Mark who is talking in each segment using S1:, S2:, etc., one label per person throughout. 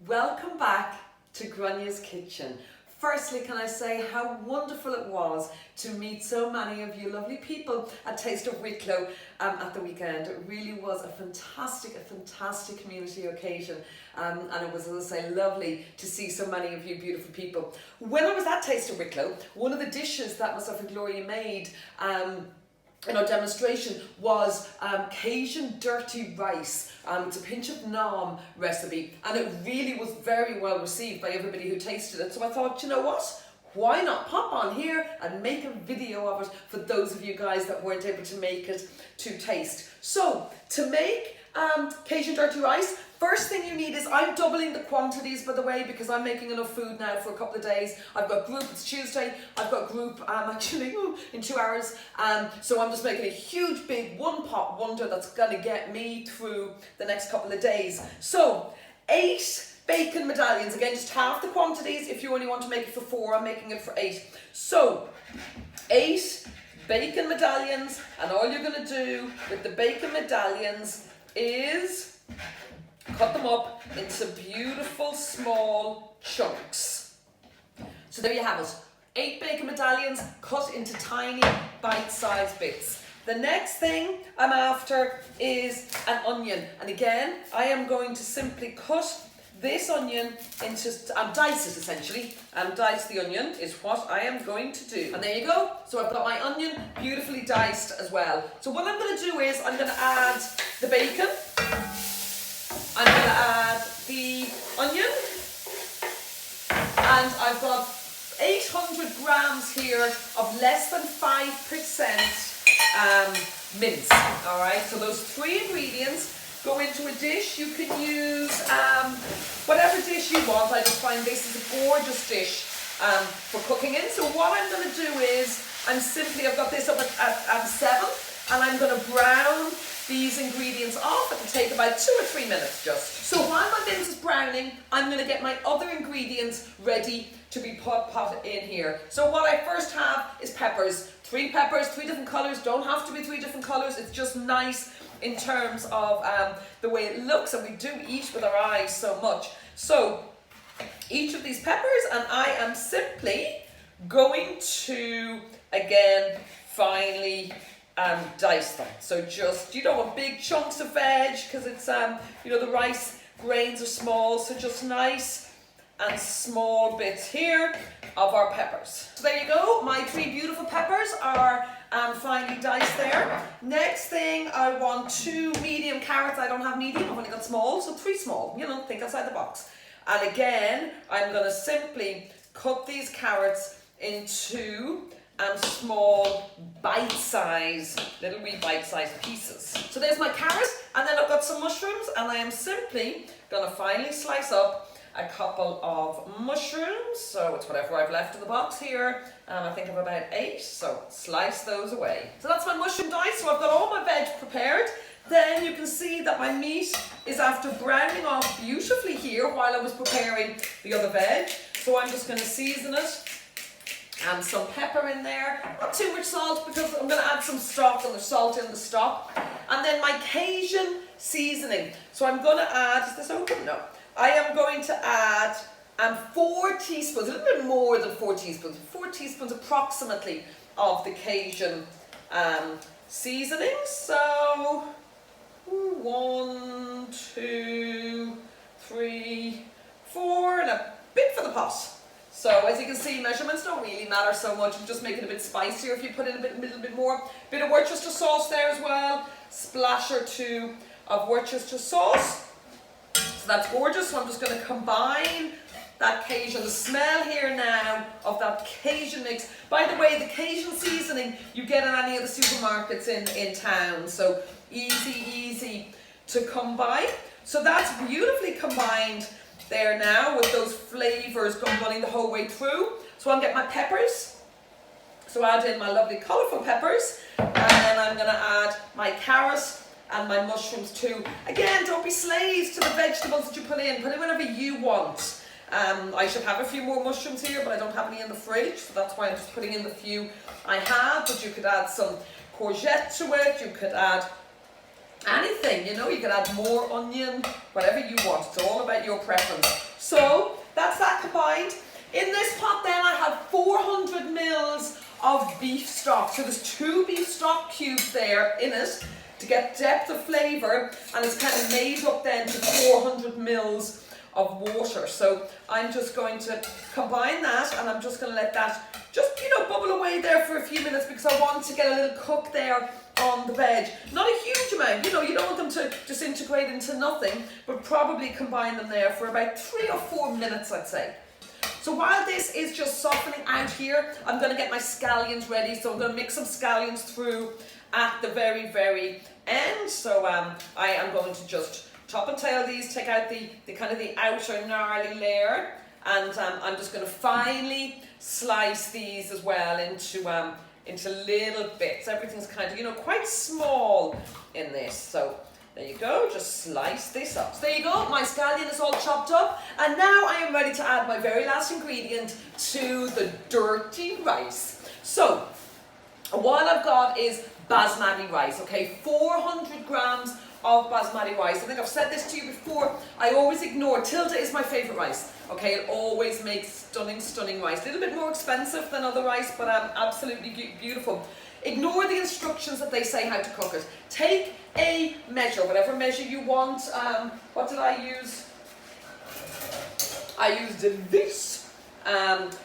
S1: Welcome back to Grania's Kitchen. Firstly, can I say how wonderful it was to meet so many of you lovely people at Taste of Wicklow at the weekend. It really was a fantastic community occasion, and it was, as I say, lovely to see so many of you beautiful people. When I was at Taste of Wicklow, one of the dishes that myself and Gloria made in our demonstration was Cajun dirty rice. It's a pinch of naan recipe, and it really was very well received by everybody who tasted it. So I thought, you know what? Why not pop on here and make a video of it for those of you guys that weren't able to make it to taste. So to make Cajun dirty rice, first thing you need is, I'm doubling the quantities by the way, because I'm making enough food now for a couple of days. I've got group, it's Tuesday, I've got group actually in 2 hours, so I'm just making a huge big one pot wonder that's gonna get me through the next couple of days. So 8 bacon medallions, again just half the quantities. If you only want to make it for 4, I'm making it for 8. So 8 bacon medallions, and all you're gonna do with the bacon medallions is cut them up into beautiful small chunks. So there you have it. 8 bacon medallions cut into tiny bite-sized bits. The next thing I'm after is an onion. And again, I am going to simply cut this onion into, dice it essentially. Dice the onion is what I am going to do. And there you go. So I've got my onion beautifully diced as well. So what I'm going to do is I'm going to add the bacon. I'm going to add the onion. And I've got 800 grams here of less than 5% mince. All right. So those 3 ingredients go into a dish. You can use whatever dish you want. I just find this is a gorgeous dish for cooking in. So what I'm going to do is, I've got this up at 7, and I'm going to brown these ingredients off. It'll take about 2 or 3 minutes just. So while my mince is browning, I'm going to get my other ingredients ready to be potted in here. So what I first have is peppers. 3 peppers, 3 different colours. Don't have to be 3 different colours. It's just nice in terms of the way it looks, and we do eat with our eyes so much. So each of these peppers, and I am simply going to, again, finely dice them. So just, you don't want big chunks of veg, because it's, the rice grains are small, so just nice and small bits here of our peppers. So there you go, my 3 beautiful peppers are finely diced there. Next thing, I want 2 medium carrots. I don't have medium, I've only got small, so 3 small, think outside the box. And again, I'm gonna simply cut these carrots into small little wee bite-sized pieces. So there's my carrot, and then I've got some mushrooms, and I am simply gonna finely slice up a couple of mushrooms. So it's whatever I've left in the box here. I think I've about 8, so slice those away. So that's my mushroom dice. So I've got all my veg prepared. Then you can see that my meat is after browning off beautifully here while I was preparing the other veg. So I'm just going to season it. And some pepper in there, not too much salt because I'm going to add some stock, and there's salt in the stock. And then my Cajun seasoning. So I'm going to add, is this open? No. I am going to add 4 teaspoons, a little bit more than 4 teaspoons, 4 teaspoons approximately of the Cajun seasoning. So 1, 2, 3, 4, and a bit for the pot. So as you can see, measurements don't really matter so much. I'm just making it a bit spicier if you put in a little bit more. Bit of Worcester sauce there as well. Splash or 2 of Worcester sauce. So that's gorgeous. So I'm just going to combine that Cajun. The smell here now of that Cajun mix. By the way, the Cajun seasoning you get in any of the supermarkets in town. So easy to combine. So that's beautifully combined there now with those flavours running the whole way through. So I'll get my peppers. So add in my lovely colourful peppers, and then I'm going to add my carrot and my mushrooms too. Again, don't be slaves to the vegetables that you put in. Put in whatever you want. I should have a few more mushrooms here, but I don't have any in the fridge, so that's why I'm just putting in the few I have. But you could add some courgette to it. You could add anything, you could add more onion, whatever you want. It's all about your preference. So that's that combined. In this pot then I have 400 mils of beef stock. So there's 2 beef stock cubes there in it to get depth of flavour, and it's kind of made up then to 400 mils of water. So I'm just going to combine that, and I'm just going to let that just, bubble away there for a few minutes, because I want to get a little cook there on the veg. Not a huge amount, you don't want them to disintegrate into nothing, but probably combine them there for about 3 or 4 minutes, I'd say. So while this is just softening out here, I'm going to get my scallions ready. So I'm going to mix some scallions through at the very, very end. So I am going to just top and tail these, take out the kind of the outer gnarly layer, and I'm just going to finely slice these as well into little bits. Everything's kind of, quite small in this. So there you go, just slice this up. So there you go, my scallion is all chopped up, and now I am ready to add my very last ingredient to the dirty rice. So what I've got is basmati rice, okay, 400 grams of basmati rice. I think I've said this to you before, I always ignore, Tilda is my favourite rice, okay, it always makes stunning, stunning rice. A little bit more expensive than other rice, but absolutely beautiful. Ignore the instructions that they say how to cook it. Take a measure, whatever measure you want. What did I use? I used this.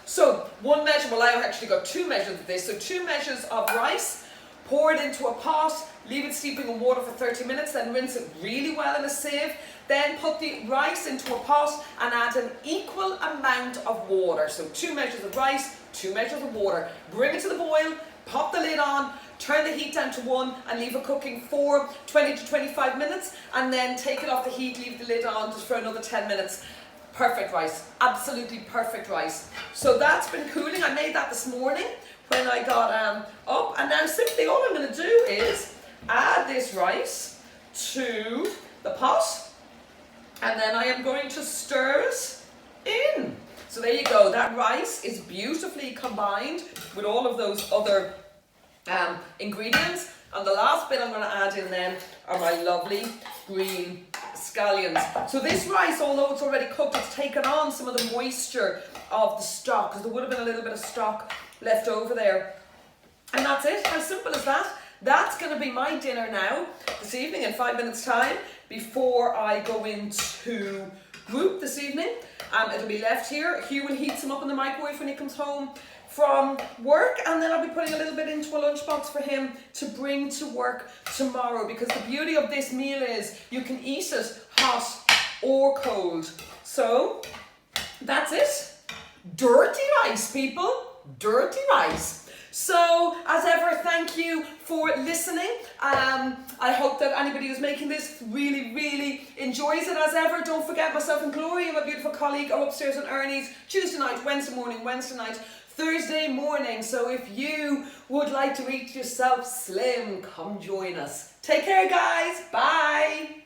S1: So one measure, well, I've actually got 2 measures of this. So 2 measures of rice, pour it into a pot, leave it steeping in water for 30 minutes, then rinse it really well in a sieve. Then put the rice into a pot and add an equal amount of water. So 2 measures of rice, 2 measures of water. Bring it to the boil, pop the lid on, turn the heat down to 1 and leave it cooking for 20 to 25 minutes, and then take it off the heat, leave the lid on just for another 10 minutes. Perfect rice, absolutely perfect rice. So that's been cooling. I made that this morning when I got up, and now simply all I'm going to do is add this rice to the pot, and then I am going to stir it in. So there you go, that rice is beautifully combined with all of those other ingredients. And the last bit I'm going to add in then are my lovely green scallions. So this rice, although it's already cooked, it's taken on some of the moisture of the stock, because there would have been a little bit of stock left over there. And that's it, how simple is that? That's going to be my dinner now, this evening, in 5 minutes time, before I go into group this evening. It'll be left here. Hugh will heat some up in the microwave when he comes home from work, and then I'll be putting a little bit into a lunchbox for him to bring to work tomorrow, because the beauty of this meal is you can eat it hot or cold. So that's it. Dirty rice, people. Dirty rice. So, as ever, thank you for listening. I hope that anybody who's making this really, really enjoys it. As ever, don't forget, myself and Gloria, my beautiful colleague, are upstairs on Ernie's Tuesday night, Wednesday morning, Wednesday night, Thursday morning. So if you would like to eat yourself slim, come join us. Take care, guys. Bye.